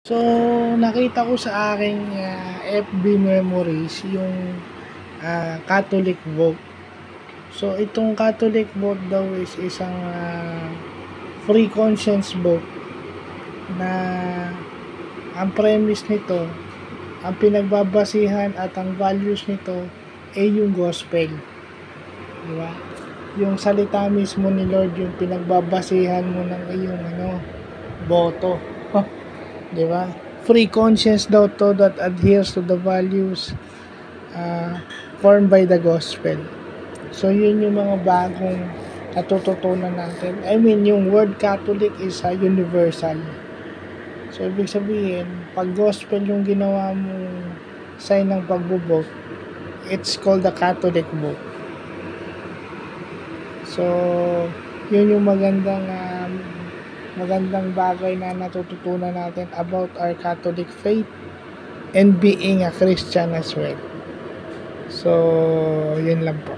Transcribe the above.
So, nakita ko sa aking FB memories yung Catholic vote. So, itong Catholic vote daw is isang free conscience vote na ang premise nito, ang pinagbabasihan at ang values nito ay yung gospel. Di ba? Yung salita mismo ni Lord yung pinagbabasihan mo ng iyong boto. Di ba? Free conscience daw to that adheres to the values formed by the gospel. So, yun yung mga bagong natututunan natin. I mean, yung word Catholic is universal. So, ibig sabihin, pag gospel yung ginawa mong sign ng pagbobote, it's called the Catholic vote. So, yun yung magandang bagay na natututunan natin about our Catholic faith and being a Christian as well. So, yun lang po.